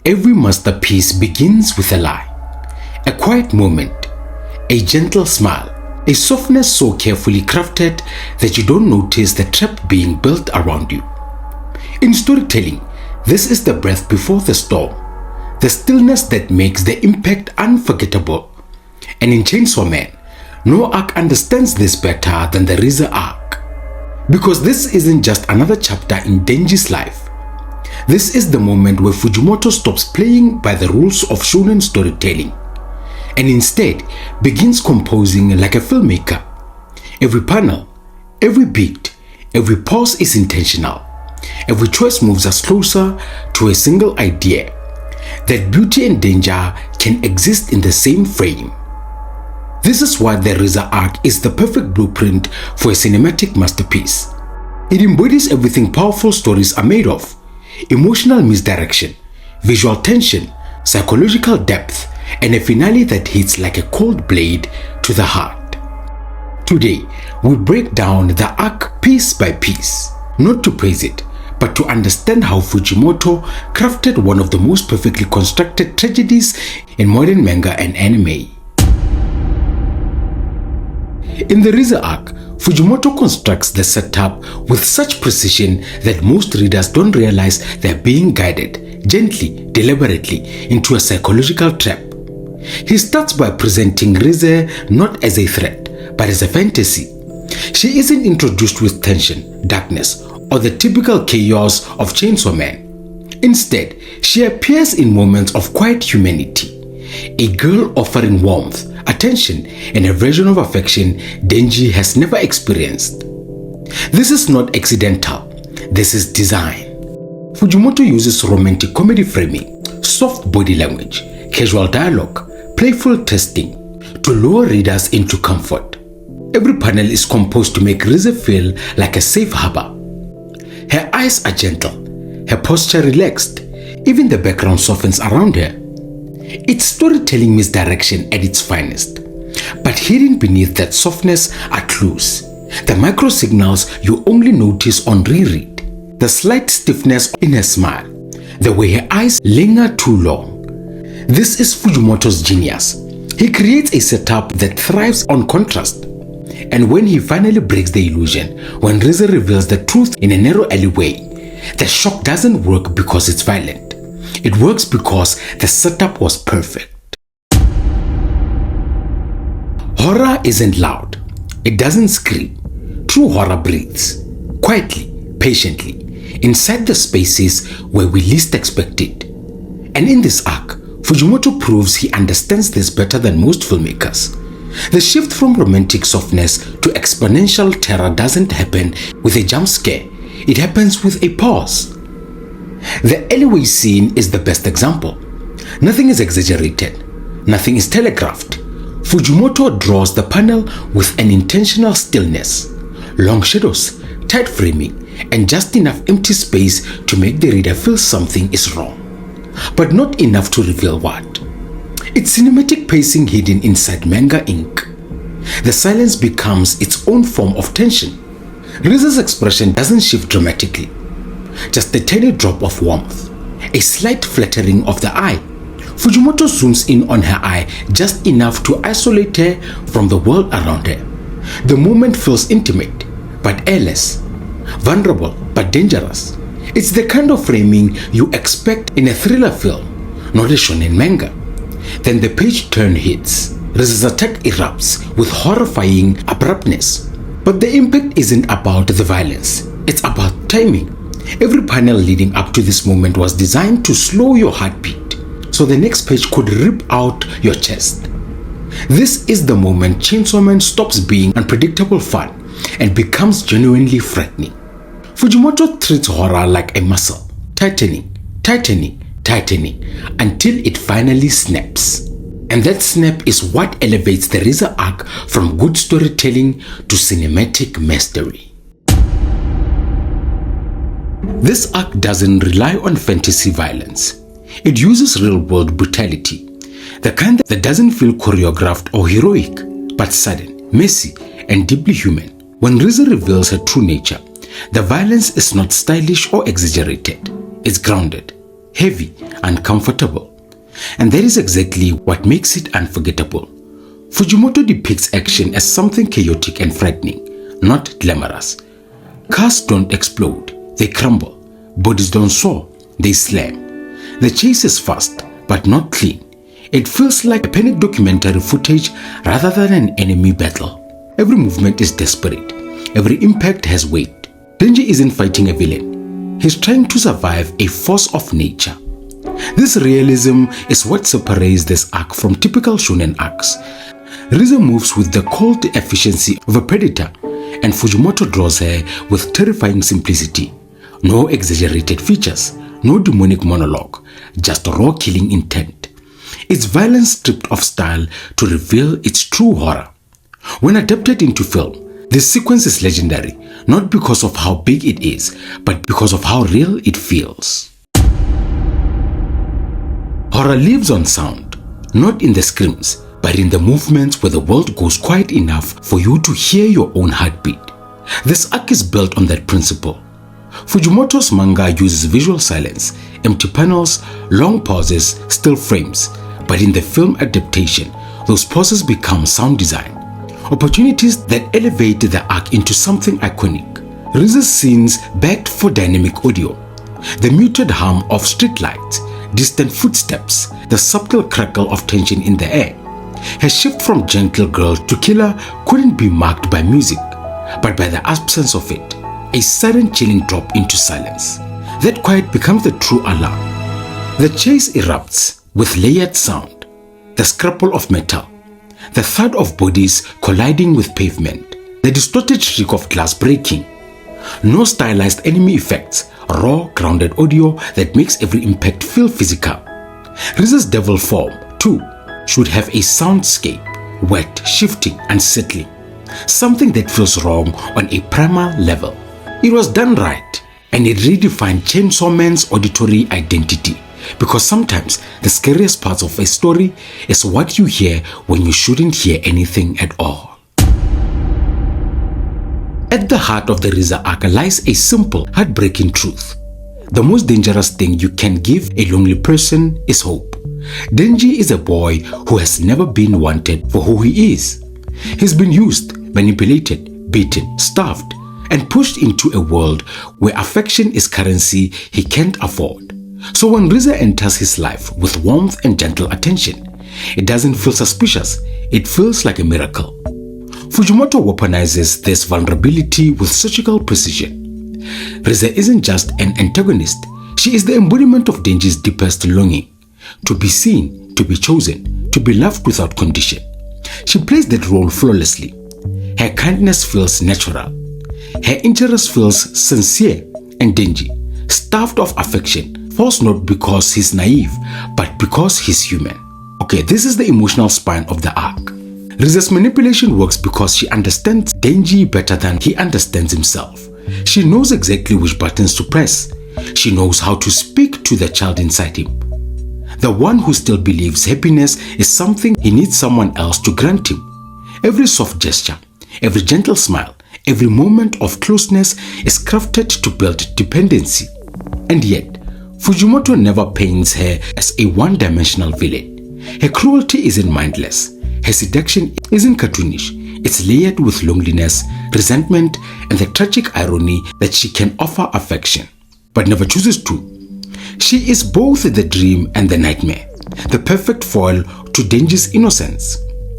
Every masterpiece begins with a lie, a quiet moment, a gentle smile, a softness so carefully crafted that you don't notice the trap being built around you. In storytelling, this is the breath before the storm, the stillness that makes the impact unforgettable. And in Chainsaw Man, no arc understands this better than the Rize Arc. Because this isn't just another chapter in Denji's life. This is the moment where Fujimoto stops playing by the rules of shonen storytelling and instead begins composing like a filmmaker. Every panel, every beat, every pause is intentional. Every choice moves us closer to a single idea, that beauty and danger can exist in the same frame. This is why the Rize Arc is the perfect blueprint for a cinematic masterpiece. It embodies everything powerful stories are made of: emotional misdirection, visual tension, psychological depth, and a finale that hits like a cold blade to the heart. Today, we break down the arc piece by piece, not to praise it, but to understand how Fujimoto crafted one of the most perfectly constructed tragedies in modern manga and anime. In the Rize Arc, Fujimoto constructs the setup with such precision that most readers don't realize they're being guided, gently, deliberately, into a psychological trap. He starts by presenting Rize not as a threat, but as a fantasy. She isn't introduced with tension, darkness, or the typical chaos of Chainsaw Man. Instead, she appears in moments of quiet humanity, a girl offering warmth, attention, and a version of affection Denji has never experienced. This is not accidental, this is design. Fujimoto uses romantic comedy framing, soft body language, casual dialogue, playful testing to lure readers into comfort. Every panel is composed to make Rize feel like a safe harbor. Her eyes are gentle, her posture relaxed, even the background softens around her. It's storytelling misdirection at its finest. But hidden beneath that softness are clues, the micro signals you only notice on reread, the slight stiffness in her smile, the way her eyes linger too long. This is Fujimoto's genius. He creates a setup that thrives on contrast. And when he finally breaks the illusion, when Rize reveals the truth in a narrow alleyway, the shock doesn't work because it's violent. It works because the setup was perfect. Horror isn't loud. It doesn't scream. True horror breathes, quietly, patiently, inside the spaces where we least expect it. And in this arc, Fujimoto proves he understands this better than most filmmakers. The shift from romantic softness to exponential terror doesn't happen with a jump scare. It happens with a pause. The alleyway scene is the best example. Nothing is exaggerated. Nothing is telegraphed. Fujimoto draws the panel with an intentional stillness, long shadows, tight framing, and just enough empty space to make the reader feel something is wrong, but not enough to reveal what. It's cinematic pacing hidden inside manga ink. The silence becomes its own form of tension. Rize's expression doesn't shift dramatically, just a tiny drop of warmth, a slight fluttering of the eye. Fujimoto zooms in on her eye just enough to isolate her from the world around her. The moment feels intimate, but airless, vulnerable, but dangerous. It's the kind of framing you expect in a thriller film, not a shonen manga. Then the page turn hits. Rize's attack erupts with horrifying abruptness. But the impact isn't about the violence, it's about timing. Every panel leading up to this moment was designed to slow your heartbeat, so the next page could rip out your chest. This is the moment Chainsaw Man stops being unpredictable fun and becomes genuinely frightening. Fujimoto treats horror like a muscle, tightening, tightening, tightening, until it finally snaps. And that snap is what elevates the Rize arc from good storytelling to cinematic mastery. This arc doesn't rely on fantasy violence. It uses real-world brutality, the kind that doesn't feel choreographed or heroic, but sudden, messy, and deeply human. When Rize reveals her true nature, the violence is not stylish or exaggerated. It's grounded, heavy, uncomfortable. And that is exactly what makes it unforgettable. Fujimoto depicts action as something chaotic and frightening, not glamorous. Cars don't explode, they crumble. Bodies don't soar, they slam. The chase is fast, but not clean. It feels like a panic documentary footage rather than an enemy battle. Every movement is desperate. Every impact has weight. Denji isn't fighting a villain. He's trying to survive a force of nature. This realism is what separates this arc from typical shonen arcs. Rize moves with the cold efficiency of a predator, and Fujimoto draws her with terrifying simplicity. No exaggerated features, no demonic monologue, just raw killing intent. It's violence stripped of style to reveal its true horror. When adapted into film, this sequence is legendary, not because of how big it is, but because of how real it feels. Horror lives on sound, not in the screams, but in the movements where the world goes quiet enough for you to hear your own heartbeat. This arc is built on that principle. Fujimoto's manga uses visual silence, empty panels, long pauses, still frames, but in the film adaptation, those pauses become sound design, opportunities that elevate the arc into something iconic. Rize's scenes begged for dynamic audio, the muted hum of streetlights, distant footsteps, the subtle crackle of tension in the air. Her shift from gentle girl to killer couldn't be marked by music, but by the absence of it, a sudden chilling drop into silence. That quiet becomes the true alarm. The chase erupts with layered sound, the scrapple of metal, the thud of bodies colliding with pavement, the distorted shriek of glass breaking. No stylized enemy effects, raw, grounded audio that makes every impact feel physical. Rize's devil form, too, should have a soundscape, wet, shifting, unsettling, something that feels wrong on a primal level. It was done right, and it redefined Chainsaw Man's auditory identity, because sometimes the scariest parts of a story is what you hear when you shouldn't hear anything at all. At the heart of the Rize arc lies a simple, heartbreaking truth. The most dangerous thing you can give a lonely person is hope. Denji is a boy who has never been wanted for who he is. He's been used, manipulated, beaten, starved, and pushed into a world where affection is currency he can't afford. So when Rize enters his life with warmth and gentle attention, it doesn't feel suspicious, it feels like a miracle. Fujimoto weaponizes this vulnerability with surgical precision. Rize isn't just an antagonist, she is the embodiment of Denji's deepest longing. To be seen, to be chosen, to be loved without condition. She plays that role flawlessly. Her kindness feels natural. Her interest feels sincere, and Denji, starved of affection, falls not because he's naive, but because he's human. Okay, this is the emotional spine of the arc. Rize's manipulation works because she understands Denji better than he understands himself. She knows exactly which buttons to press. She knows how to speak to the child inside him. The one who still believes happiness is something he needs someone else to grant him. Every soft gesture, every gentle smile, every moment of closeness is crafted to build dependency. And yet, Fujimoto never paints her as a one-dimensional villain. Her cruelty isn't mindless. Her seduction isn't cartoonish. It's layered with loneliness, resentment, and the tragic irony that she can offer affection, but never chooses to. She is both the dream and the nightmare, the perfect foil to Denji's innocence.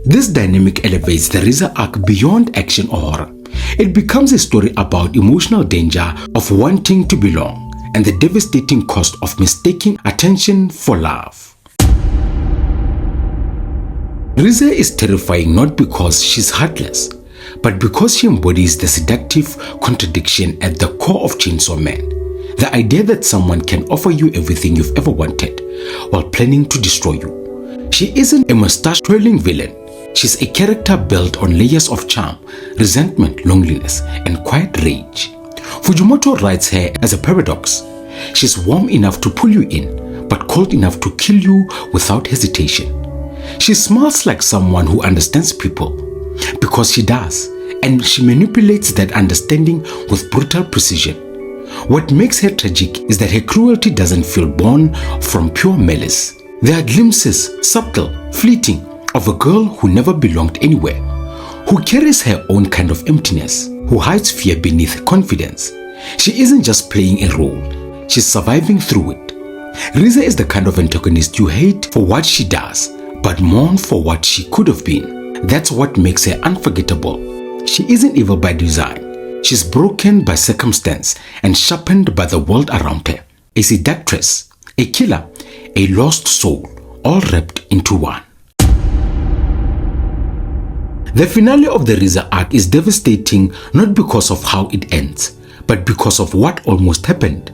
This dynamic elevates the Rize arc beyond action or horror. It becomes a story about emotional danger of wanting to belong and the devastating cost of mistaking attention for love. Rize is terrifying not because she's heartless, but because she embodies the seductive contradiction at the core of Chainsaw Man. The idea that someone can offer you everything you've ever wanted while planning to destroy you. She isn't a mustache-twirling villain. She's a character built on layers of charm, resentment, loneliness, and quiet rage. Fujimoto writes her as a paradox. She's warm enough to pull you in, but cold enough to kill you without hesitation. She smiles like someone who understands people, because she does, and she manipulates that understanding with brutal precision. What makes her tragic is that her cruelty doesn't feel born from pure malice. There are glimpses, subtle, fleeting, of a girl who never belonged anywhere, who carries her own kind of emptiness, who hides fear beneath confidence. She isn't just playing a role, she's surviving through it. Rize is the kind of antagonist you hate for what she does, but mourn for what she could have been. That's what makes her unforgettable. She isn't evil by design. She's broken by circumstance and sharpened by the world around her. A seductress, a killer, a lost soul, all wrapped into one. The finale of the Rize arc is devastating not because of how it ends, but because of what almost happened.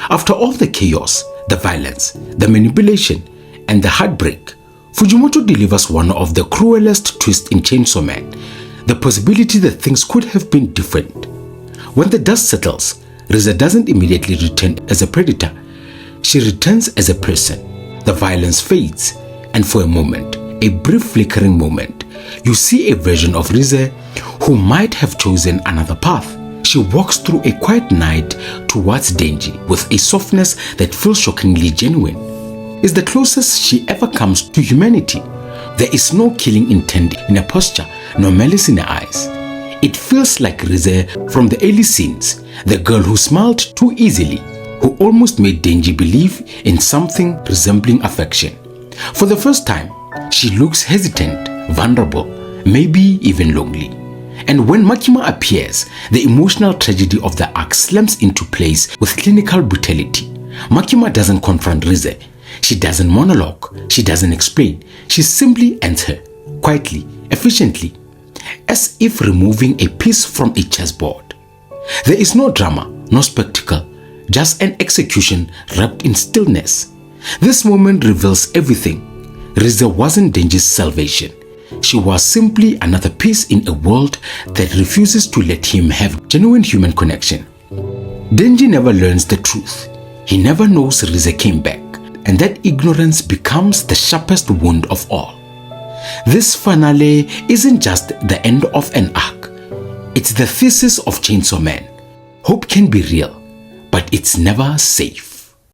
After all the chaos, the violence, the manipulation, and the heartbreak, Fujimoto delivers one of the cruelest twists in Chainsaw Man, the possibility that things could have been different. When the dust settles, Rize doesn't immediately return as a predator. She returns as a person. The violence fades, and for a moment, a brief flickering moment, you see a version of Rize who might have chosen another path. She walks through a quiet night towards Denji with a softness that feels shockingly genuine. It's the closest she ever comes to humanity. There is no killing intent in her posture, no malice in her eyes. It feels like Rize from the early scenes, the girl who smiled too easily, who almost made Denji believe in something resembling affection. For the first time, she looks hesitant, vulnerable, maybe even lonely. And when Makima appears, the emotional tragedy of the arc slams into place with clinical brutality. Makima doesn't confront Rize. She doesn't monologue. She doesn't explain. She simply ends her, quietly, efficiently, as if removing a piece from a chessboard. There is no drama, no spectacle, just an execution wrapped in stillness. This moment reveals everything. Rize wasn't Denji's salvation. She was simply another piece in a world that refuses to let him have genuine human connection. Denji never learns the truth. He never knows Rize came back, and that ignorance becomes the sharpest wound of all. This finale isn't just the end of an arc. It's the thesis of Chainsaw Man. Hope can be real, but it's never safe.